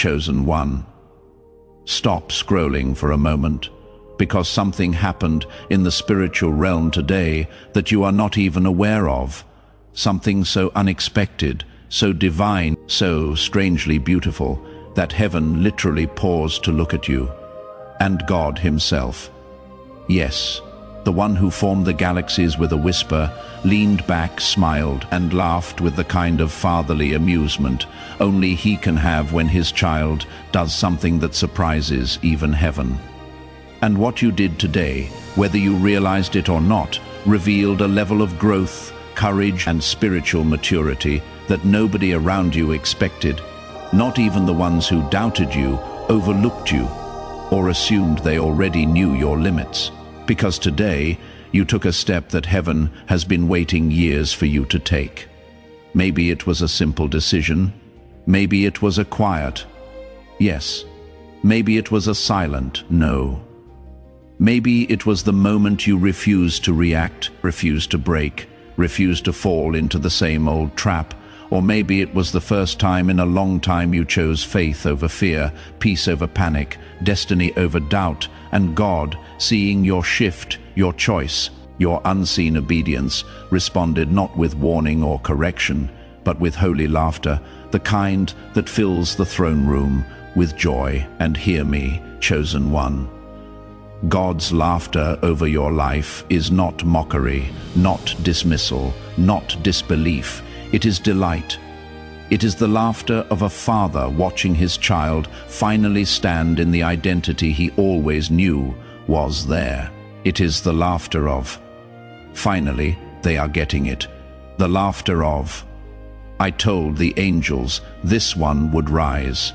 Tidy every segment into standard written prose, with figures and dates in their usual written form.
chosen one. Stop scrolling for a moment, because something happened in the spiritual realm today that you are not even aware of. Something so unexpected, so divine, so strangely beautiful, that heaven literally paused to look at you. And God himself. Yes, the one who formed the galaxies with a whisper, leaned back, smiled, and laughed with the kind of fatherly amusement only he can have when his child does something that surprises even heaven. And what you did today, whether you realized it or not, revealed a level of growth, courage, and spiritual maturity that nobody around you expected. Not even the ones who doubted you, overlooked you, or assumed they already knew your limits. Because today, you took a step that heaven has been waiting years for you to take. Maybe it was a simple decision. Maybe it was a quiet yes. Maybe it was a silent no. Maybe it was the moment you refused to react, refused to break, refused to fall into the same old trap. Or maybe it was the first time in a long time you chose faith over fear, peace over panic, destiny over doubt, and God, seeing your shift, your choice, your unseen obedience, responded not with warning or correction, but with holy laughter, the kind that fills the throne room with joy. And hear me, chosen one. God's laughter over your life is not mockery, not dismissal, not disbelief. It is delight. It is the laughter of a father watching his child finally stand in the identity he always knew was there. It is the laughter of, finally, they are getting it. The laughter of, I told the angels this one would rise.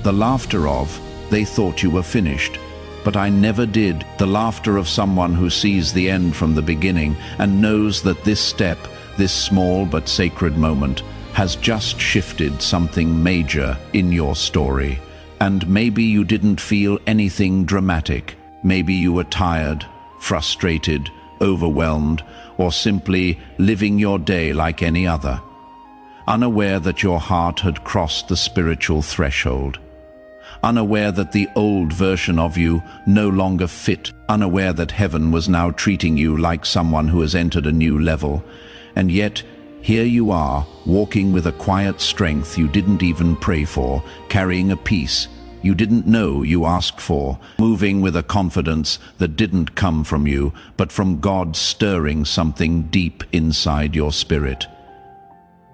The laughter of, they thought you were finished, but I never did. The laughter of someone who sees the end from the beginning and knows that this step, this small but sacred moment, has just shifted something major in your story. And maybe you didn't feel anything dramatic. Maybe you were tired, frustrated, overwhelmed, or simply living your day like any other, unaware that your heart had crossed the spiritual threshold, unaware that the old version of you no longer fit, unaware that heaven was now treating you like someone who has entered a new level. And yet, here you are, walking with a quiet strength you didn't even pray for, carrying a peace you didn't know you asked for, moving with a confidence that didn't come from you, but from God stirring something deep inside your spirit.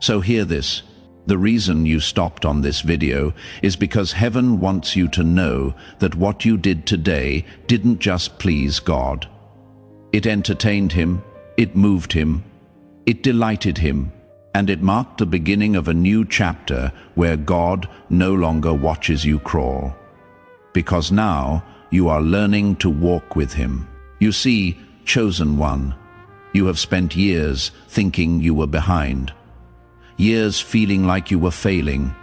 So hear this. The reason you stopped on this video is because heaven wants you to know that what you did today didn't just please God. It entertained him, it moved him, it delighted him, and it marked the beginning of a new chapter where God no longer watches you crawl. Because now you are learning to walk with him. You see, chosen one, you have spent years thinking you were behind, years feeling like you were failing,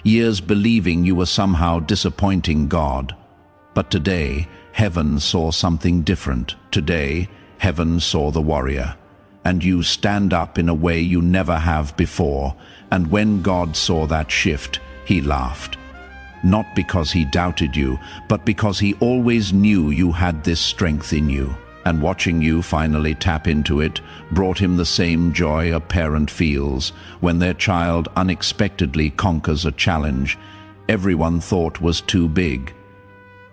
years believing you were somehow disappointing God. But today, heaven saw something different. Today, heaven saw the warrior. And you stand up in a way you never have before. And when God saw that shift, he laughed. Not because he doubted you, but because he always knew you had this strength in you. And watching you finally tap into it brought him the same joy a parent feels when their child unexpectedly conquers a challenge everyone thought was too big.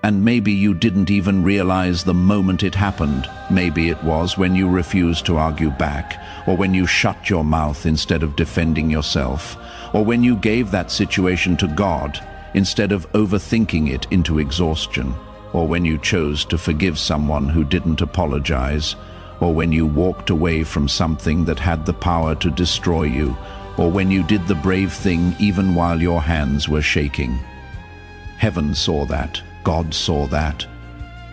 And maybe you didn't even realize the moment it happened. Maybe it was when you refused to argue back, or when you shut your mouth instead of defending yourself, or when you gave that situation to God instead of overthinking it into exhaustion, or when you chose to forgive someone who didn't apologize, or when you walked away from something that had the power to destroy you, or when you did the brave thing even while your hands were shaking. Heaven saw that. God saw that,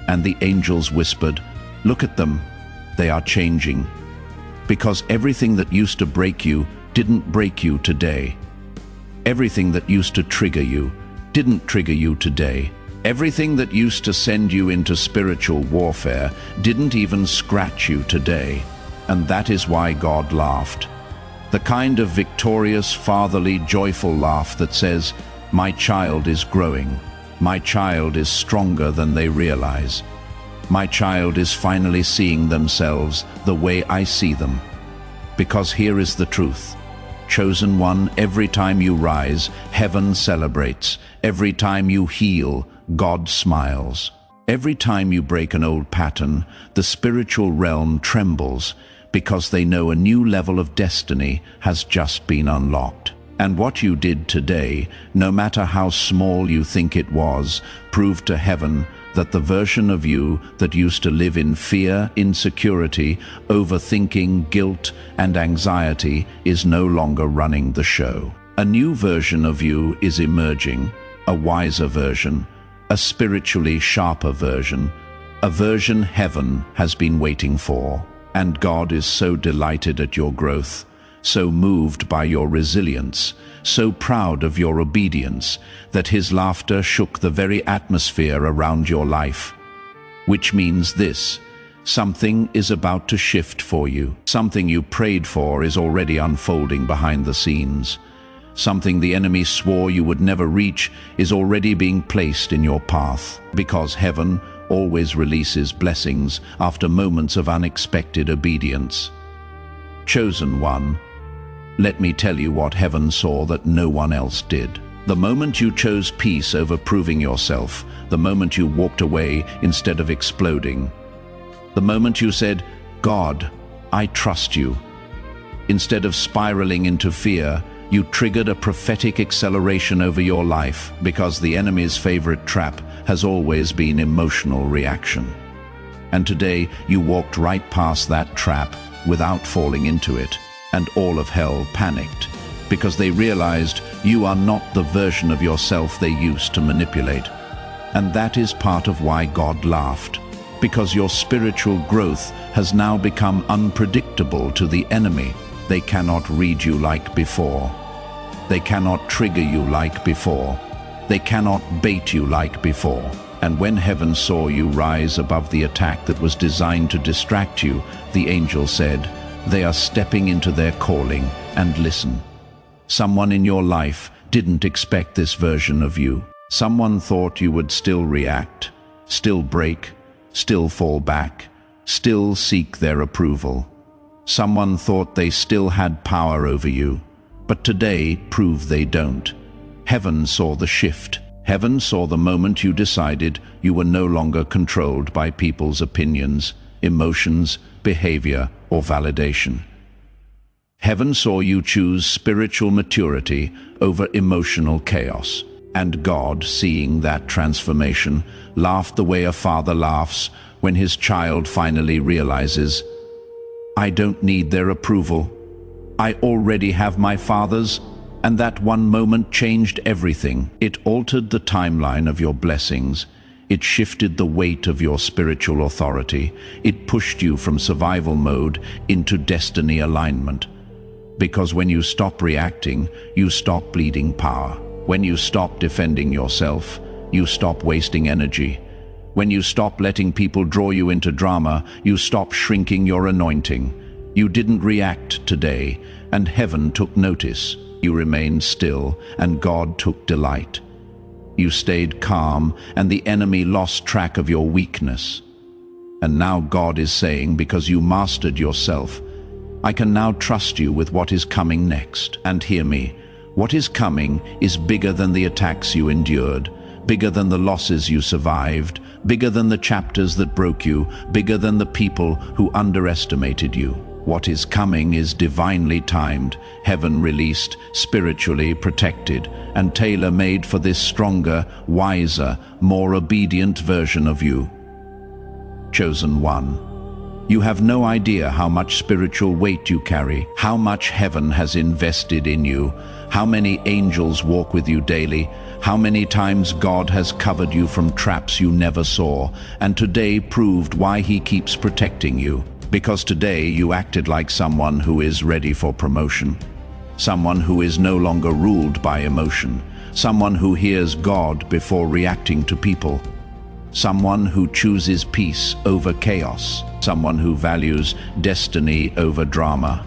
and the angels whispered, "Look at them, they are changing." Because everything that used to break you didn't break you today. Everything that used to trigger you didn't trigger you today. Everything that used to send you into spiritual warfare didn't even scratch you today. And that is why God laughed. The kind of victorious, fatherly, joyful laugh that says, My child is growing. My child is stronger than they realize. My child is finally seeing themselves the way I see them. Because here is the truth. Chosen one, every time you rise, heaven celebrates. Every time you heal, God smiles. Every time you break an old pattern, the spiritual realm trembles because they know a new level of destiny has just been unlocked. And what you did today, no matter how small you think it was, proved to heaven that the version of you that used to live in fear, insecurity, overthinking, guilt, and anxiety is no longer running the show. A new version of you is emerging, a wiser version, a spiritually sharper version, a version heaven has been waiting for. And God is so delighted at your growth, so moved by your resilience, so proud of your obedience, that his laughter shook the very atmosphere around your life. Which means this: something is about to shift for you. Something you prayed for is already unfolding behind the scenes. Something the enemy swore you would never reach is already being placed in your path, because heaven always releases blessings after moments of unexpected obedience. Chosen one, let me tell you what heaven saw that no one else did. The moment you chose peace over proving yourself, the moment you walked away instead of exploding, the moment you said, "God, I trust you," instead of spiraling into fear, you triggered a prophetic acceleration over your life, because the enemy's favorite trap has always been emotional reaction. And today you walked right past that trap without falling into it, and all of hell panicked, because they realized you are not the version of yourself they used to manipulate. And that is part of why God laughed, because your spiritual growth has now become unpredictable to the enemy. They cannot read you like before. They cannot trigger you like before. They cannot bait you like before. And when heaven saw you rise above the attack that was designed to distract you, the angel said, "They are stepping into their calling, and listen. Someone in your life didn't expect this version of you. Someone thought you would still react, still break, still fall back, still seek their approval. Someone thought they still had power over you, but today proved they don't. Heaven saw the shift. Heaven saw the moment you decided you were no longer controlled by people's opinions, emotions, behavior, or validation. Heaven saw you choose spiritual maturity over emotional chaos. And God, seeing that transformation, laughed the way a father laughs when his child finally realizes, "I don't need their approval. I already have my Father's." And that one moment changed everything. It altered the timeline of your blessings. It shifted the weight of your spiritual authority. It pushed you from survival mode into destiny alignment. Because when you stop reacting, you stop bleeding power. When you stop defending yourself, you stop wasting energy. When you stop letting people draw you into drama, you stop shrinking your anointing. You didn't react today, and heaven took notice. You remained still, and God took delight. You stayed calm, and the enemy lost track of your weakness. And now God is saying, because you mastered yourself, I can now trust you with what is coming next. And hear me, what is coming is bigger than the attacks you endured, bigger than the losses you survived, bigger than the chapters that broke you, bigger than the people who underestimated you. What is coming is divinely timed, heaven released, spiritually protected, and tailor-made for this stronger, wiser, more obedient version of you. Chosen one, you have no idea how much spiritual weight you carry, how much heaven has invested in you, how many angels walk with you daily, how many times God has covered you from traps you never saw, and today proved why he keeps protecting you. Because today you acted like someone who is ready for promotion, someone who is no longer ruled by emotion, someone who hears God before reacting to people, someone who chooses peace over chaos, someone who values destiny over drama.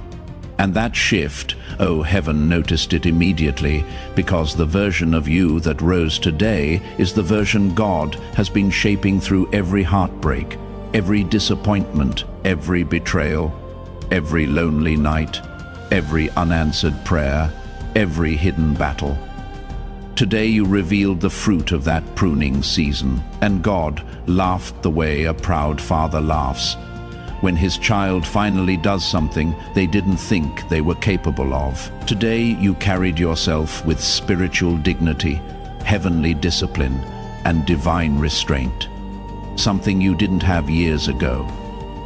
And that shift, oh, heaven noticed it immediately, because the version of you that rose today is the version God has been shaping through every heartbreak, every disappointment, every betrayal, every lonely night, every unanswered prayer, every hidden battle. Today you revealed the fruit of that pruning season, and God laughed the way a proud father laughs when his child finally does something they didn't think they were capable of. Today you carried yourself with spiritual dignity, heavenly discipline, and divine restraint. Something you didn't have years ago.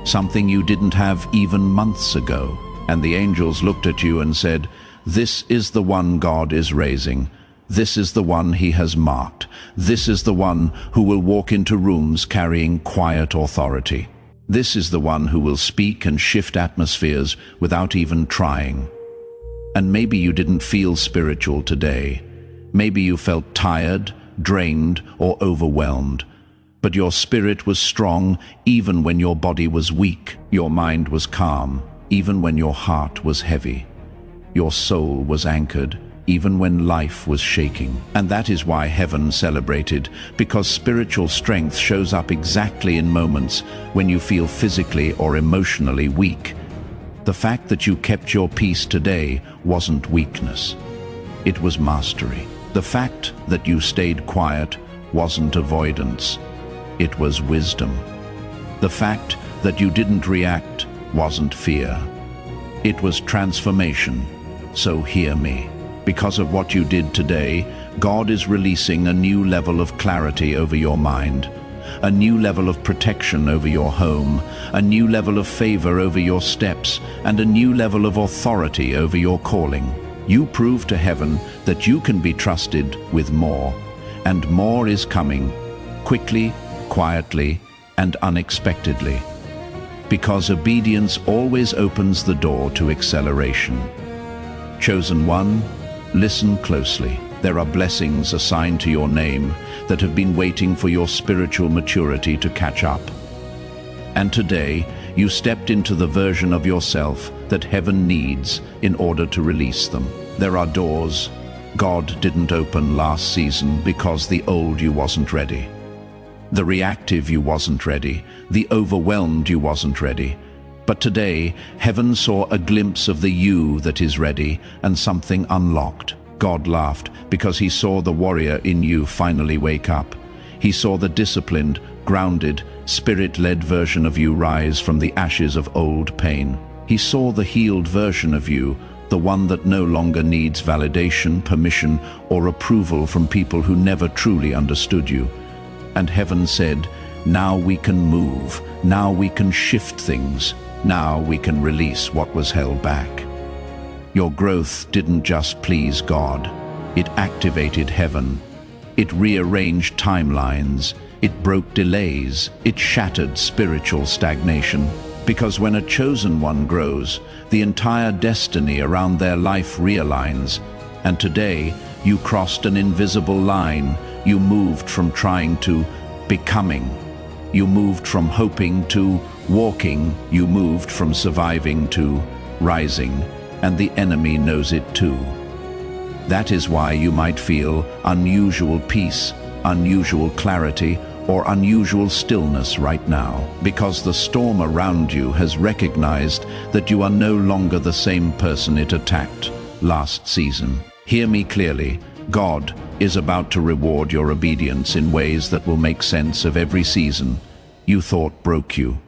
Something you didn't have even months ago. And the angels looked at you and said, "This is the one God is raising. This is the one he has marked. This is the one who will walk into rooms carrying quiet authority. This is the one who will speak and shift atmospheres without even trying." And maybe you didn't feel spiritual today. Maybe you felt tired, drained, or overwhelmed. But your spirit was strong even when your body was weak. Your mind was calm even when your heart was heavy. Your soul was anchored even when life was shaking. And that is why heaven celebrated, because spiritual strength shows up exactly in moments when you feel physically or emotionally weak. The fact that you kept your peace today wasn't weakness. It was mastery. The fact that you stayed quiet wasn't avoidance. It was wisdom. The fact that you didn't react wasn't fear. It was transformation. So hear me. Because of what you did today, God is releasing a new level of clarity over your mind, a new level of protection over your home, a new level of favor over your steps, and a new level of authority over your calling. You prove to heaven that you can be trusted with more, and more is coming, quickly, quietly, and unexpectedly. Because obedience always opens the door to acceleration. Chosen one, listen closely. There are blessings assigned to your name that have been waiting for your spiritual maturity to catch up. And today, you stepped into the version of yourself that heaven needs in order to release them. There are doors God didn't open last season because the old you wasn't ready. The reactive you wasn't ready. The overwhelmed you wasn't ready. But today, heaven saw a glimpse of the you that is ready, and something unlocked. God laughed because he saw the warrior in you finally wake up. He saw the disciplined, grounded, spirit-led version of you rise from the ashes of old pain. He saw the healed version of you, the one that no longer needs validation, permission, or approval from people who never truly understood you. And heaven said, "Now we can move. Now we can shift things. Now we can release what was held back." Your growth didn't just please God. It activated heaven. It rearranged timelines. It broke delays. It shattered spiritual stagnation. Because when a chosen one grows, the entire destiny around their life realigns. And today, you crossed an invisible line. You moved from trying to becoming. You moved from hoping to walking. You moved from surviving to rising, and the enemy knows it too. That is why you might feel unusual peace, unusual clarity, or unusual stillness right now, because the storm around you has recognized that you are no longer the same person it attacked last season. Hear me clearly. God is about to reward your obedience in ways that will make sense of every season you thought broke you.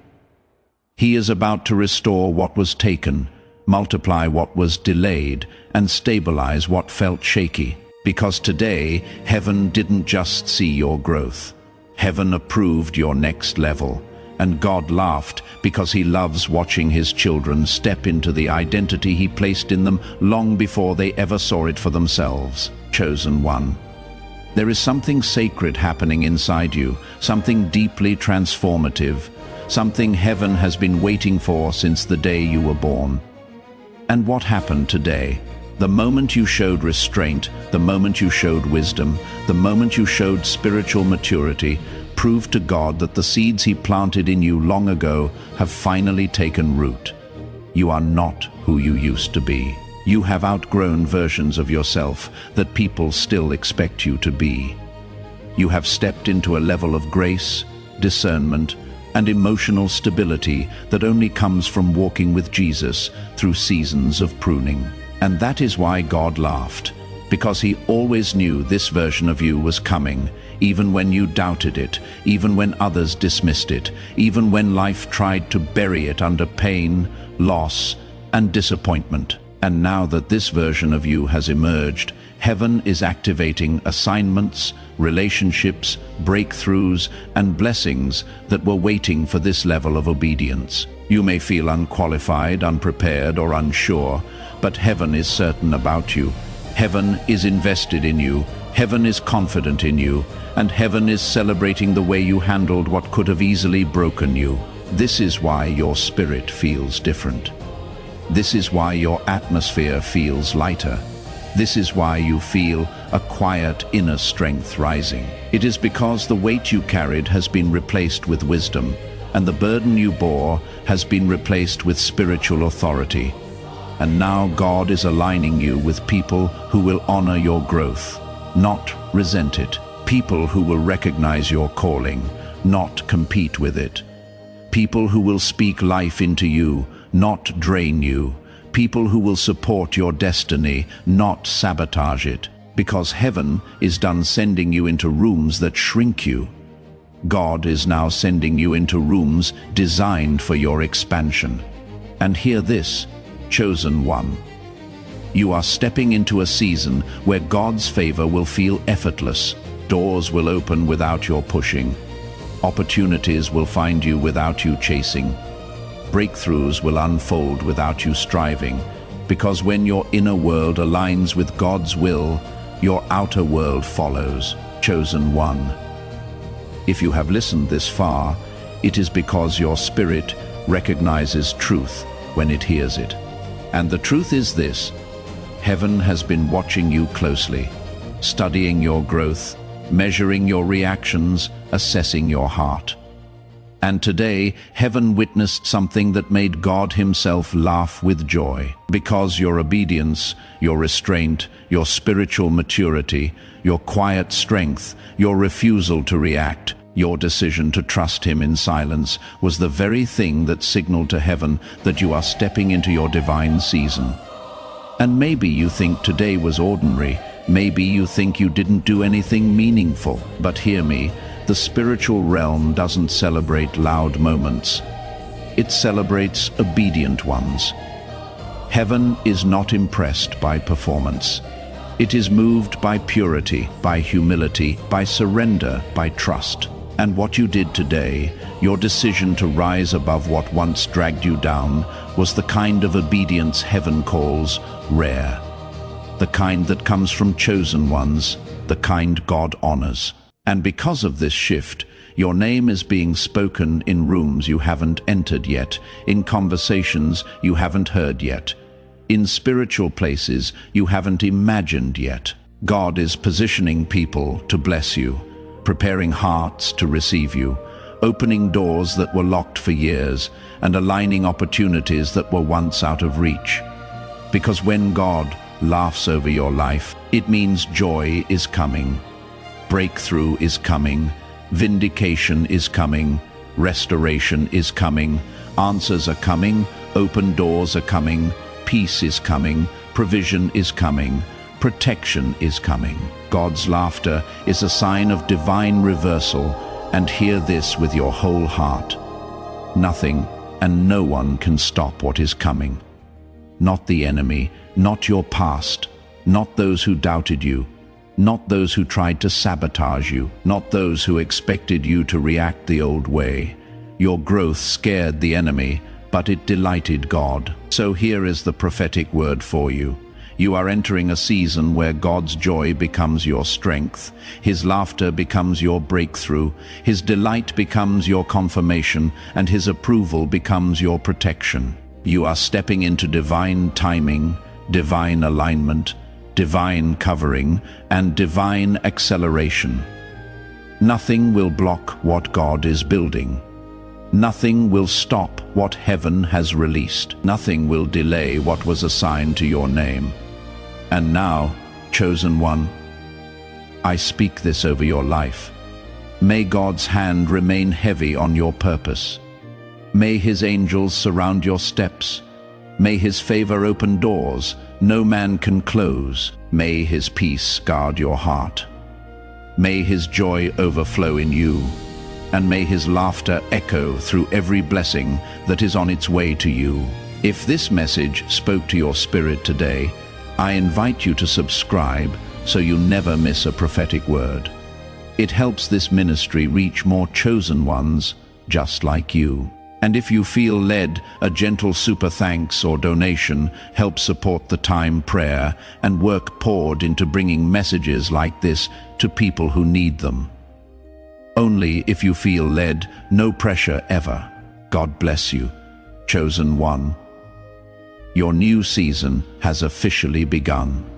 He is about to restore what was taken, multiply what was delayed, and stabilize what felt shaky. Because today, heaven didn't just see your growth. Heaven approved your next level. And God laughed because he loves watching his children step into the identity he placed in them long before they ever saw it for themselves. Chosen one. There is something sacred happening inside you, something deeply transformative, something heaven has been waiting for since the day you were born. And what happened today? The moment you showed restraint, the moment you showed wisdom, the moment you showed spiritual maturity, proved to God that the seeds he planted in you long ago have finally taken root. You are not who you used to be. You have outgrown versions of yourself that people still expect you to be. You have stepped into a level of grace, discernment, and emotional stability that only comes from walking with Jesus through seasons of pruning. And that is why God laughed, because he always knew this version of you was coming, even when you doubted it, even when others dismissed it, even when life tried to bury it under pain, loss, and disappointment. And now that this version of you has emerged, heaven is activating assignments, relationships, breakthroughs, and blessings that were waiting for this level of obedience. You may feel unqualified, unprepared, or unsure, but heaven is certain about you. Heaven is invested in you. Heaven is confident in you. And heaven is celebrating the way you handled what could have easily broken you. This is why your spirit feels different. This is why your atmosphere feels lighter. This is why you feel a quiet inner strength rising. It is because the weight you carried has been replaced with wisdom, and the burden you bore has been replaced with spiritual authority. And now God is aligning you with people who will honor your growth, not resent it. People who will recognize your calling, not compete with it. People who will speak life into you, not drain you. People who will support your destiny, not sabotage it. Because heaven is done sending you into rooms that shrink you. God is now sending you into rooms designed for your expansion. And hear this, chosen one. You are stepping into a season where God's favor will feel effortless. Doors will open without your pushing. Opportunities will find you without you chasing. Breakthroughs will unfold without you striving, because when your inner world aligns with God's will, your outer world follows. Chosen one. If you have listened this far, it is because your spirit recognizes truth when it hears it. And the truth is this: heaven has been watching you closely, studying your growth, measuring your reactions, assessing your heart. And today, heaven witnessed something that made God himself laugh with joy. Because your obedience, your restraint, your spiritual maturity, your quiet strength, your refusal to react, your decision to trust him in silence was the very thing that signaled to heaven that you are stepping into your divine season. And maybe you think today was ordinary. Maybe you think you didn't do anything meaningful. But hear me. The spiritual realm doesn't celebrate loud moments. It celebrates obedient ones. Heaven is not impressed by performance. It is moved by purity, by humility, by surrender, by trust. And what you did today, your decision to rise above what once dragged you down, was the kind of obedience heaven calls rare. The kind that comes from chosen ones, the kind God honors. And because of this shift, your name is being spoken in rooms you haven't entered yet, in conversations you haven't heard yet, in spiritual places you haven't imagined yet. God is positioning people to bless you, preparing hearts to receive you, opening doors that were locked for years, and aligning opportunities that were once out of reach. Because when God laughs over your life, it means joy is coming. Breakthrough is coming, vindication is coming, restoration is coming, answers are coming, open doors are coming, peace is coming, provision is coming, protection is coming. God's laughter is a sign of divine reversal, and hear this with your whole heart. Nothing and no one can stop what is coming. Not the enemy, not your past, not those who doubted you, not those who tried to sabotage you, not those who expected you to react the old way. Your growth scared the enemy, but it delighted God. So here is the prophetic word for you. You are entering a season where God's joy becomes your strength, his laughter becomes your breakthrough, his delight becomes your confirmation, and his approval becomes your protection. You are stepping into divine timing, divine alignment, divine covering, and divine acceleration. Nothing will block what God is building. Nothing will stop what heaven has released. Nothing will delay what was assigned to your name. And now, chosen one, I speak this over your life. May God's hand remain heavy on your purpose. May his angels surround your steps. May his favor open doors no man can close. May his peace guard your heart. May his joy overflow in you, and may his laughter echo through every blessing that is on its way to you. If this message spoke to your spirit today, I invite you to subscribe so you never miss a prophetic word. It helps this ministry reach more chosen ones just like you. And if you feel led, a gentle super thanks or donation helps support the time, prayer, and work poured into bringing messages like this to people who need them. Only if you feel led, no pressure ever. God bless you, chosen one. Your new season has officially begun.